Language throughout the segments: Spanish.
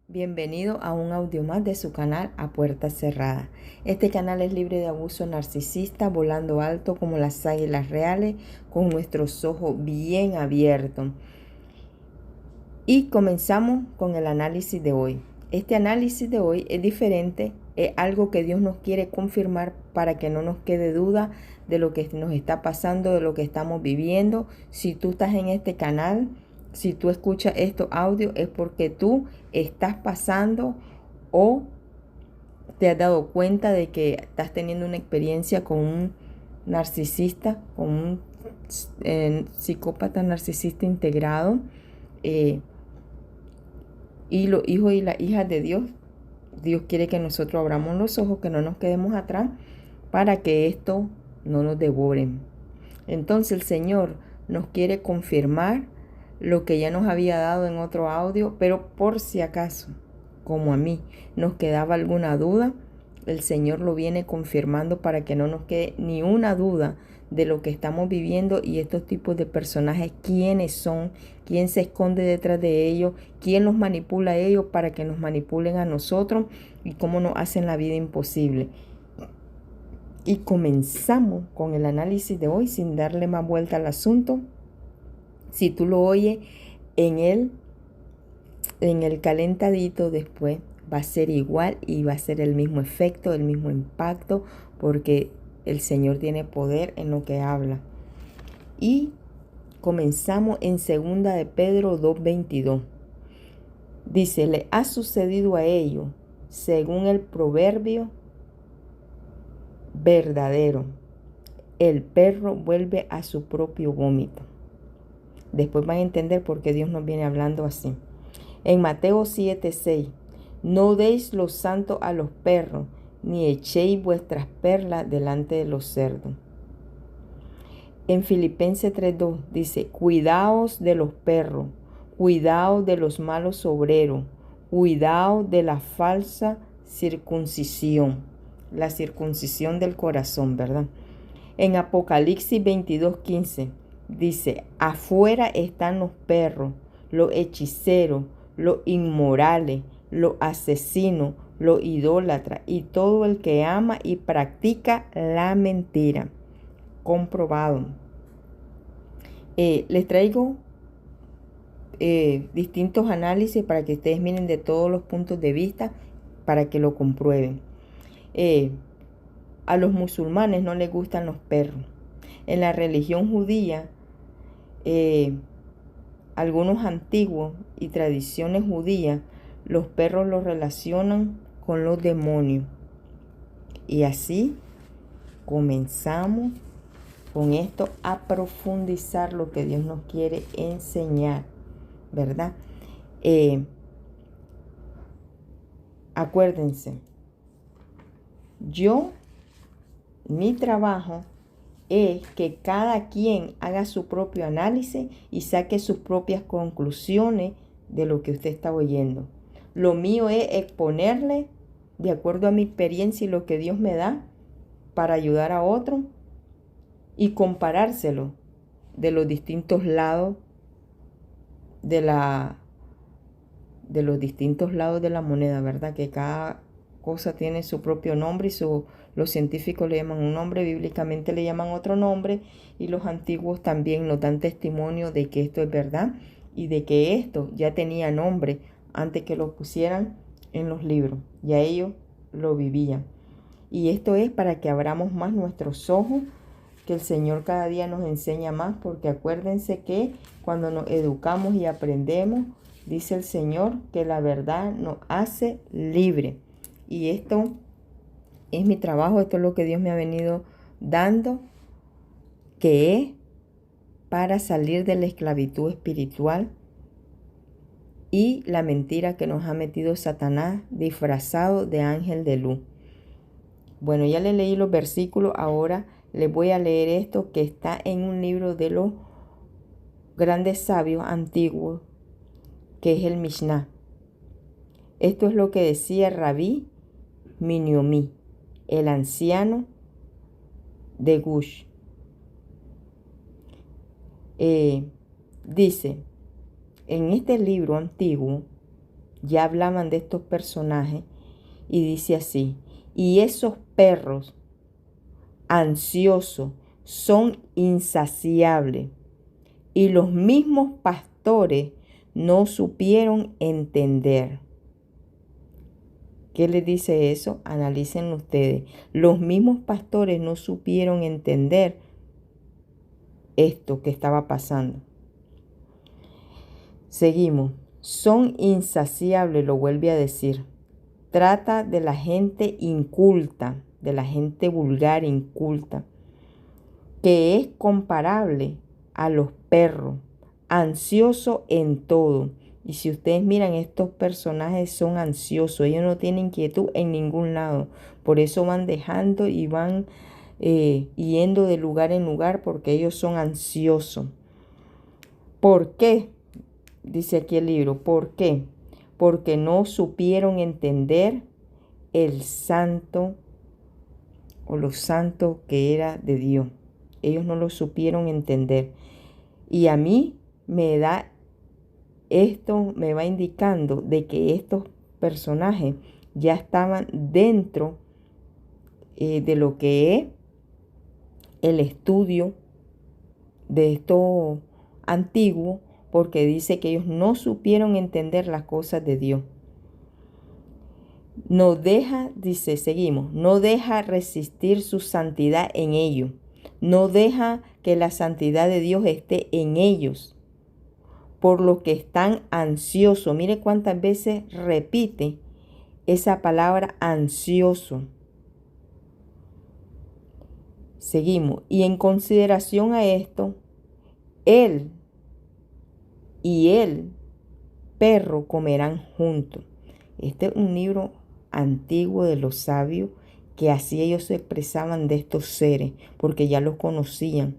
Bienvenido a un audio más de su canal A Puerta Cerrada. Este canal es libre de abuso narcisista, volando alto como las águilas reales, con nuestros ojos bien abiertos. Y comenzamos con el análisis de hoy. Este análisis de hoy es diferente, es algo que Dios nos quiere confirmar para que no nos quede duda de lo que nos está pasando, de lo que estamos viviendo. Si tú estás en este canal, si tú escuchas estos audios, es porque tú estás pasando o te has dado cuenta de que estás teniendo una experiencia con un narcisista, con un psicópata narcisista integrado. Y los hijos y las hijas de Dios, Dios quiere que nosotros abramos los ojos, que no nos quedemos atrás, para que esto no nos devore. Entonces el Señor nos quiere confirmar lo que ya nos había dado en otro audio, pero por si acaso, como a mí, nos quedaba alguna duda, el Señor lo viene confirmando para que no nos quede ni una duda de lo que estamos viviendo y estos tipos de personajes, quiénes son, quién se esconde detrás de ellos, quién los manipula a ellos para que nos manipulen a nosotros y cómo nos hacen la vida imposible. Y comenzamos con el análisis de hoy sin darle más vuelta al asunto. Si tú lo oyes en el calentadito, después va a ser igual y va a ser el mismo efecto, el mismo impacto, porque el Señor tiene poder en lo que habla. Y comenzamos en 2 de Pedro 2:22. Dice, le ha sucedido a ellos, según el proverbio verdadero, el perro vuelve a su propio vómito. Después van a entender por qué Dios nos viene hablando así. En Mateo 7:6, no deis lo santo a los perros, ni echéis vuestras perlas delante de los cerdos. En Filipenses 3:2 dice, cuidaos de los perros, cuidaos de los malos obreros, cuidaos de la falsa circuncisión, la circuncisión del corazón, ¿verdad? En Apocalipsis 22:15 dice, afuera están los perros, los hechiceros, los inmorales, los asesinos, los idólatras y todo el que ama y practica la mentira. Comprobado. Les traigo distintos análisis para que ustedes miren de todos los puntos de vista para que lo comprueben. A los musulmanes no les gustan los perros. En la religión judía, algunos antiguos y tradiciones judías, los perros los relacionan con los demonios. Y así comenzamos con esto a profundizar lo que Dios nos quiere enseñar, ¿verdad? Acuérdense, mi trabajo es que cada quien haga su propio análisis y saque sus propias conclusiones de lo que usted está oyendo. Lo mío es exponerle de acuerdo a mi experiencia y lo que Dios me da para ayudar a otro y comparárselo de los distintos lados de los distintos lados de la moneda, ¿verdad? Que cada cosa tiene su propio nombre y los científicos le llaman un nombre, bíblicamente le llaman otro nombre, y los antiguos también nos dan testimonio de que esto es verdad y de que esto ya tenía nombre antes que lo pusieran en los libros. Ya ellos lo vivían. Y esto es para que abramos más nuestros ojos, que el Señor cada día nos enseña más, porque acuérdense que cuando nos educamos y aprendemos, dice el Señor que la verdad nos hace libre. Y esto es mi trabajo, esto es lo que Dios me ha venido dando, que es para salir de la esclavitud espiritual y la mentira que nos ha metido Satanás disfrazado de ángel de luz. Bueno, ya le leí los versículos, ahora les voy a leer esto que está en un libro de los grandes sabios antiguos, que es el Mishnah. Esto es lo que decía Rabí Minyomi, el anciano de Gush. Dice, en este libro antiguo ya hablaban de estos personajes y dice así: y esos perros ansiosos son insaciables y los mismos pastores no supieron entender. ¿Qué les dice eso? Analicen ustedes. Los mismos pastores no supieron entender esto que estaba pasando. Seguimos. Son insaciables, lo vuelve a decir. Trata de la gente inculta, de la gente vulgar inculta, que es comparable a los perros, ansioso en todo. Y si ustedes miran, estos personajes son ansiosos, ellos no tienen quietud en ningún lado. Por eso van dejando y van yendo de lugar en lugar, porque ellos son ansiosos. ¿Por qué? Dice aquí el libro, ¿por qué? Porque no supieron entender el santo o lo santo que era de Dios. Ellos no lo supieron entender. Y a mí esto me va indicando de que estos personajes ya estaban dentro de lo que es el estudio de esto antiguo, porque dice que ellos no supieron entender las cosas de Dios. No deja, dice, seguimos, no deja resistir su santidad en ellos. No deja que la santidad de Dios esté en ellos. Por lo que están ansiosos. Mire cuántas veces repite esa palabra ansioso. Seguimos. Y en consideración a esto, él y el perro comerán juntos. Este es un libro antiguo de los sabios, que así ellos se expresaban de estos seres, porque ya los conocían.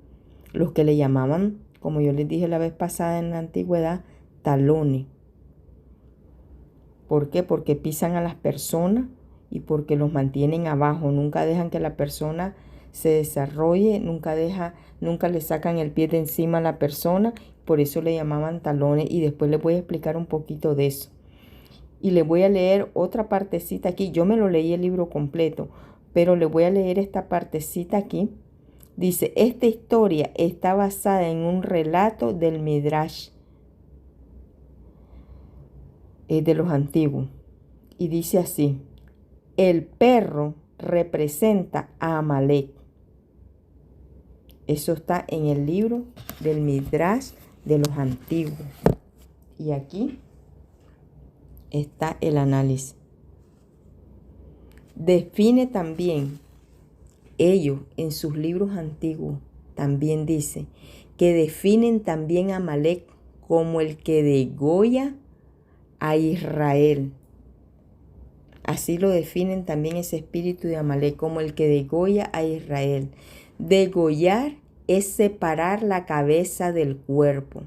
Los que le llamaban, como yo les dije la vez pasada en la antigüedad, talones. ¿Por qué? Porque pisan a las personas y porque los mantienen abajo. Nunca dejan que la persona se desarrolle, nunca le sacan el pie de encima a la persona. Por eso le llamaban talones, y después les voy a explicar un poquito de eso. Y le voy a leer otra partecita aquí. Yo me lo leí el libro completo, pero le voy a leer esta partecita aquí. Dice, esta historia está basada en un relato del Midrash de los antiguos. Y dice así: el perro representa a Amalek. Eso está en el libro del Midrash de los antiguos. Y aquí está el análisis. Define también, ellos en sus libros antiguos también dice que definen también a Amalek como el que degolla a Israel. Así lo definen también ese espíritu de Amalek, como el que degolla a Israel. Degollar es separar la cabeza del cuerpo.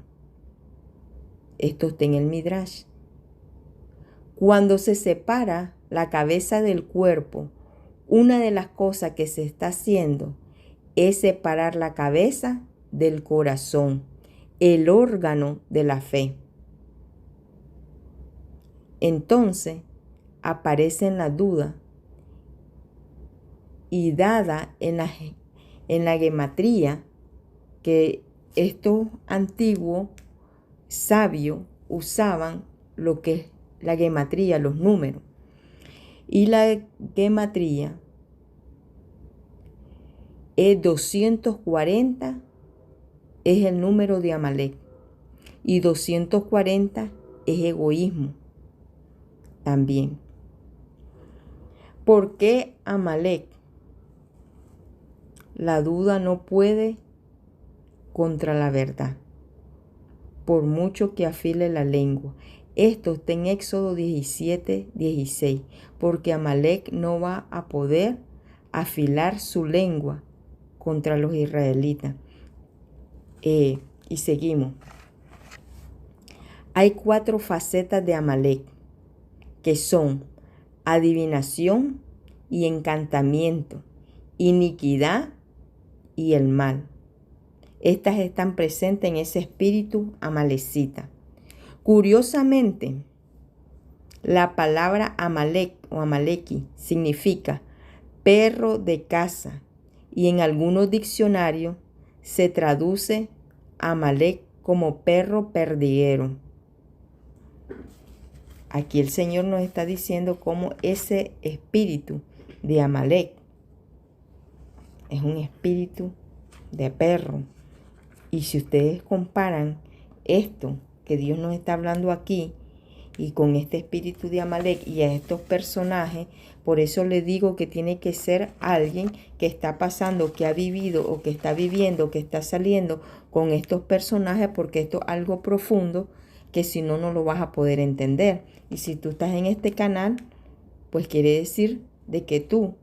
Esto está en el Midrash. Cuando se separa la cabeza del cuerpo, una de las cosas que se está haciendo es separar la cabeza del corazón, el órgano de la fe. Entonces aparece la duda, y dada en la gematría que estos antiguos sabios usaban, lo que es la gematría, los números. Y la gematría es 240, es el número de Amalek. Y 240 es egoísmo también. ¿Por qué Amalek? La duda no puede contra la verdad, por mucho que afile la lengua. Esto está en Éxodo 17:16, porque Amalek no va a poder afilar su lengua contra los israelitas. Y seguimos. Hay 4 facetas de Amalek, que son adivinación y encantamiento, iniquidad y el mal. Estas están presentes en ese espíritu amalecita. Curiosamente, La palabra Amalek o Amaleki significa perro de caza y en algunos diccionarios se traduce Amalek como perro perdiguero. Aquí el Señor nos está diciendo cómo ese espíritu de Amalek es un espíritu de perro. Y si ustedes comparan esto que Dios nos está hablando aquí y con este espíritu de Amalek y a estos personajes, por eso le digo que tiene que ser alguien que está pasando, que ha vivido o que está viviendo, que está saliendo con estos personajes, porque esto es algo profundo que si no, no lo vas a poder entender. Y si tú estás en este canal, pues quiere decir de que tú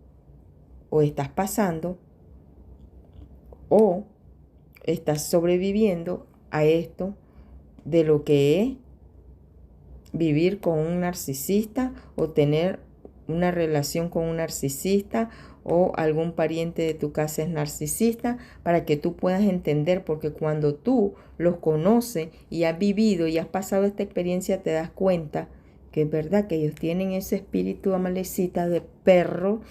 o estás pasando o estás sobreviviendo a esto de lo que es vivir con un narcisista o tener una relación con un narcisista o algún pariente de tu casa es narcisista, para que tú puedas entender, porque cuando tú los conoces y has vivido y has pasado esta experiencia, te das cuenta que es verdad que ellos tienen ese espíritu amalecita de perro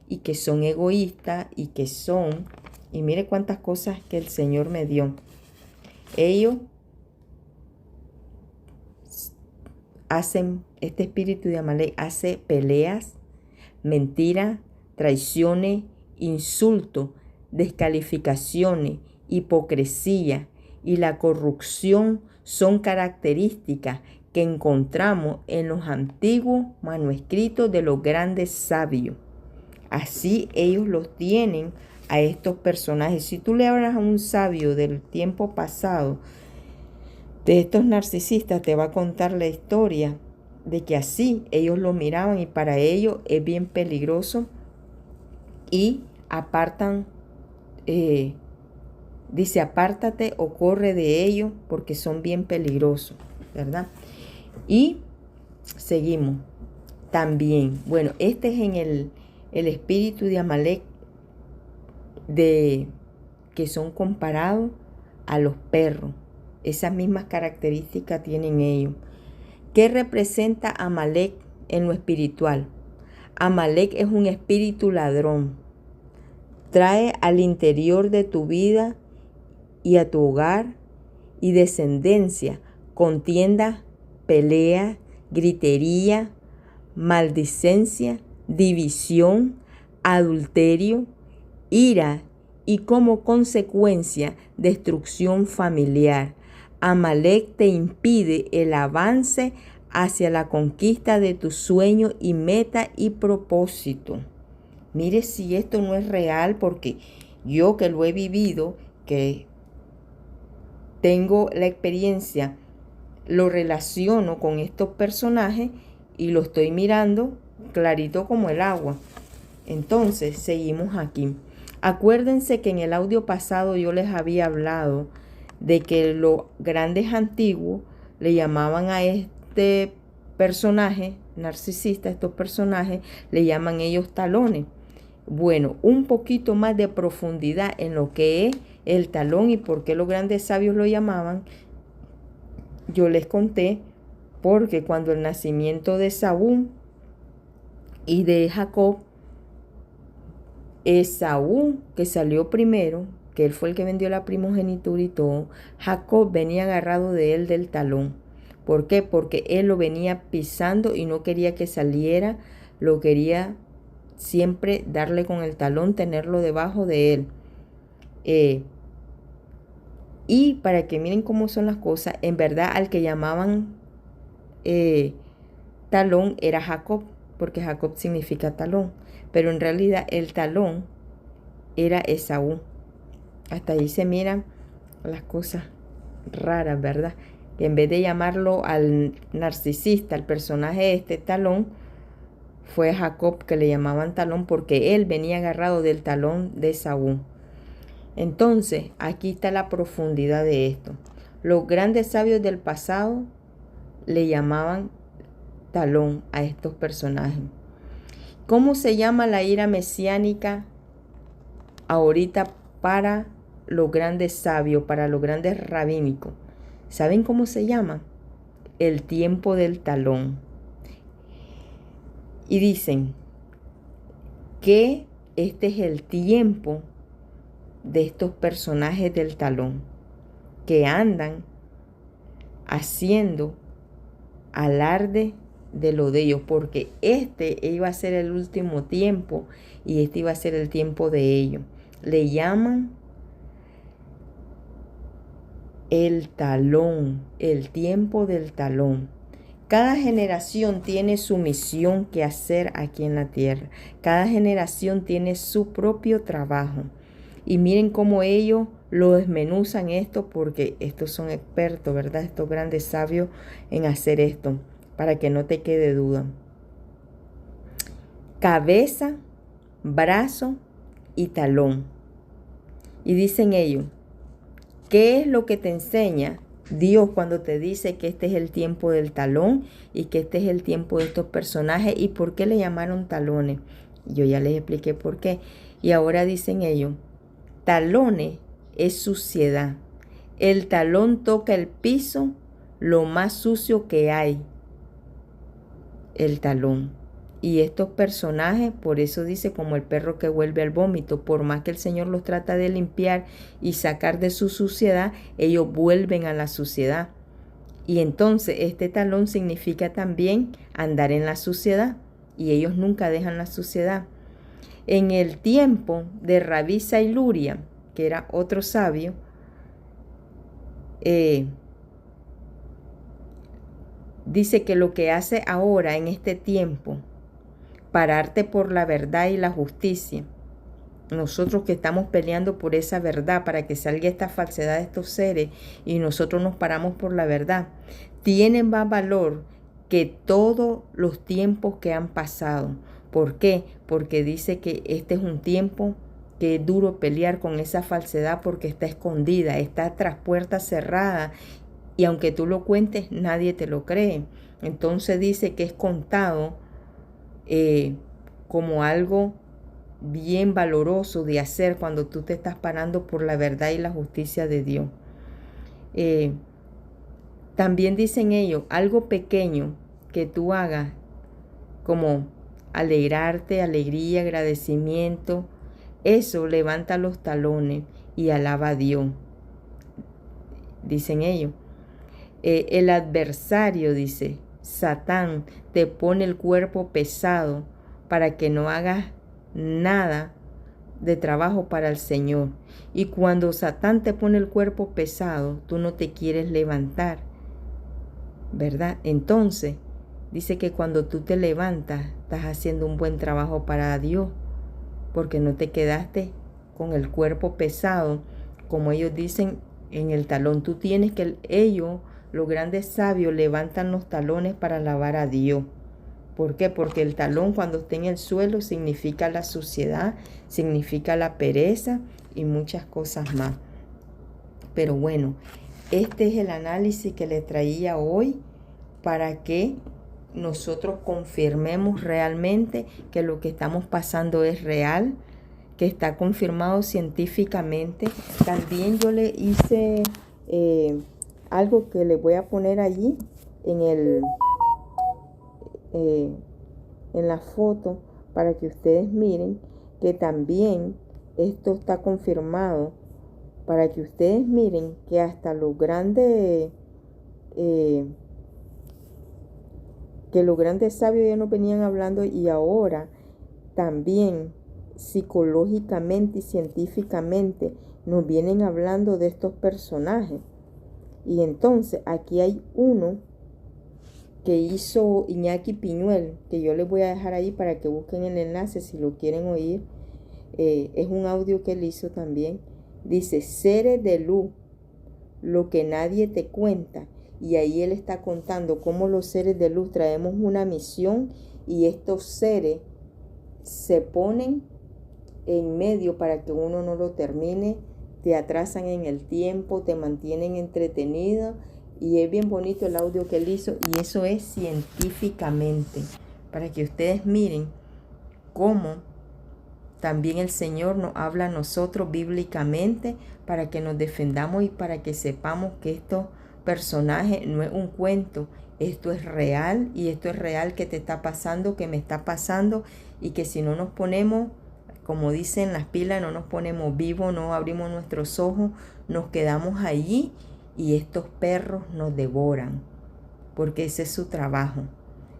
y que son egoístas y que son, y mire cuántas cosas que el Señor me dio. Ellos hacen, este espíritu de Amalek hace peleas, mentiras, traiciones, insultos, descalificaciones, hipocresía y la corrupción son características que encontramos en los antiguos manuscritos de los grandes sabios. Así ellos los tienen a estos personajes. Si tú le hablas a un sabio del tiempo pasado, de estos narcisistas, te va a contar la historia de que así ellos lo miraban y para ellos es bien peligroso y apartan, dice apártate o corre de ellos porque son bien peligrosos, ¿verdad? Y seguimos también. Bueno, este es en el espíritu de Amalek, de que son comparados a los perros. Esas mismas características tienen ellos. ¿Qué representa Amalek en lo espiritual? Amalek es un espíritu ladrón. Trae al interior de tu vida y a tu hogar y descendencia contienda, pelea, gritería, maldicencia, división, adulterio, ira y como consecuencia destrucción familiar. Amalek te impide el avance hacia la conquista de tu sueño y meta y propósito. Mire si esto no es real, porque yo que lo he vivido, que tengo la experiencia, lo relaciono con estos personajes y lo estoy mirando clarito como el agua. Entonces, seguimos aquí. Acuérdense que en el audio pasado yo les había hablado de que los grandes antiguos le llamaban a este personaje narcisista, estos personajes le llaman ellos talones. Bueno, un poquito más de profundidad en lo que es el talón y por qué los grandes sabios lo llamaban, yo les conté, porque cuando el nacimiento de Esaú y de Jacob, Esaú, que salió primero, que él fue el que vendió la primogenitura y todo, Jacob venía agarrado de él del talón. ¿Por qué? Porque él lo venía pisando y no quería que saliera, lo quería siempre darle con el talón, tenerlo debajo de él. Y para que miren cómo son las cosas, en verdad al que llamaban talón era Jacob, porque Jacob significa talón, pero en realidad el talón era Esaú. Hasta ahí se miran las cosas raras, ¿verdad? Que en vez de llamarlo al narcisista, al personaje este talón, fue Jacob que le llamaban talón porque él venía agarrado del talón de Esaú. Entonces, aquí está la profundidad de esto. Los grandes sabios del pasado le llamaban talón a estos personajes. ¿Cómo se llama la ira mesiánica ahorita para los grandes sabios, para los grandes rabínicos? ¿Saben cómo se llama? El tiempo del talón. Y dicen que este es el tiempo de estos personajes del talón que andan haciendo alarde de lo de ellos, porque este iba a ser el último tiempo y este iba a ser el tiempo de ellos. Le llaman el talón, el tiempo del talón. Cada generación tiene su misión que hacer aquí en la tierra. Cada generación tiene su propio trabajo. Y miren cómo ellos lo desmenuzan esto, porque estos son expertos, ¿verdad? Estos grandes sabios en hacer esto, para que no te quede duda. Cabeza, brazo y talón. Y dicen ellos, ¿qué es lo que te enseña Dios cuando te dice que este es el tiempo del talón y que este es el tiempo de estos personajes? ¿Y por qué le llamaron talones? Yo ya les expliqué por qué. Y ahora dicen ellos, talones es suciedad. El talón toca el piso, lo más sucio que hay. El talón. Y estos personajes, por eso dice, como el perro que vuelve al vómito, por más que el Señor los trata de limpiar y sacar de su suciedad, ellos vuelven a la suciedad. Y entonces este talón significa también andar en la suciedad. Y ellos nunca dejan la suciedad. En el tiempo de Rabí Sailuria, que era otro sabio, dice que lo que hace ahora en este tiempo, pararte por la verdad y la justicia, nosotros que estamos peleando por esa verdad para que salga esta falsedad de estos seres y nosotros nos paramos por la verdad, tienen más valor que todos los tiempos que han pasado. ¿Por qué? Porque dice que este es un tiempo que es duro pelear con esa falsedad porque está escondida, está tras puertas cerradas y aunque tú lo cuentes nadie te lo cree. Entonces dice que es contado como algo bien valoroso de hacer cuando tú te estás parando por la verdad y la justicia de Dios. También dicen ellos, algo pequeño que tú hagas, como alegrarte, alegría, agradecimiento, eso levanta los talones y alaba a Dios. Dicen ellos. El adversario, dice, Satán, te pone el cuerpo pesado para que no hagas nada de trabajo para el Señor. Y cuando Satán te pone el cuerpo pesado, tú no te quieres levantar, ¿verdad? Entonces, dice que cuando tú te levantas, estás haciendo un buen trabajo para Dios, porque no te quedaste con el cuerpo pesado, como ellos dicen en el talón. Tú tienes que, ellos, los grandes sabios, levantan los talones para alabar a Dios. ¿Por qué? Porque el talón cuando está en el suelo significa la suciedad, significa la pereza y muchas cosas más. Pero bueno, este es el análisis que les traía hoy para que nosotros confirmemos realmente que lo que estamos pasando es real, que está confirmado científicamente. También yo le hice algo que le voy a poner allí en la foto para que ustedes miren que también esto está confirmado, para que ustedes miren que hasta los grandes sabios ya nos venían hablando y ahora también psicológicamente y científicamente nos vienen hablando de estos personajes. Y entonces aquí hay uno que hizo Iñaki Piñuel, que yo les voy a dejar ahí para que busquen el enlace si lo quieren oír. Es un audio que él hizo también. Dice, seres de luz, lo que nadie te cuenta. Y ahí él está contando cómo los seres de luz traemos una misión y estos seres se ponen en medio para que uno no lo termine, te atrasan en el tiempo, te mantienen entretenido. Y es bien bonito el audio que él hizo y eso es científicamente, para que ustedes miren cómo también el Señor nos habla a nosotros bíblicamente para que nos defendamos y para que sepamos que estos personaje, no es un cuento. Esto es real y esto es real que te está pasando, que me está pasando y que si no nos ponemos, como dicen las pilas, no nos ponemos vivos, no abrimos nuestros ojos, nos quedamos allí y estos perros nos devoran, porque ese es su trabajo.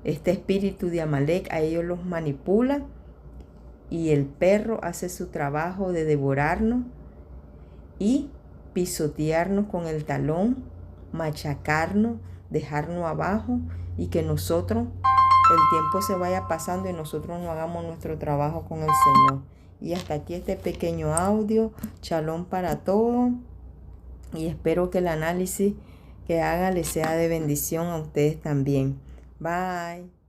Este espíritu de Amalek a ellos los manipula y el perro hace su trabajo de devorarnos y pisotearnos con el talón, machacarnos, dejarnos abajo y que nosotros, el tiempo se vaya pasando y nosotros no hagamos nuestro trabajo con el Señor. Y hasta aquí este pequeño audio. Shalom para todos. Y espero que el análisis que haga les sea de bendición a ustedes también. Bye.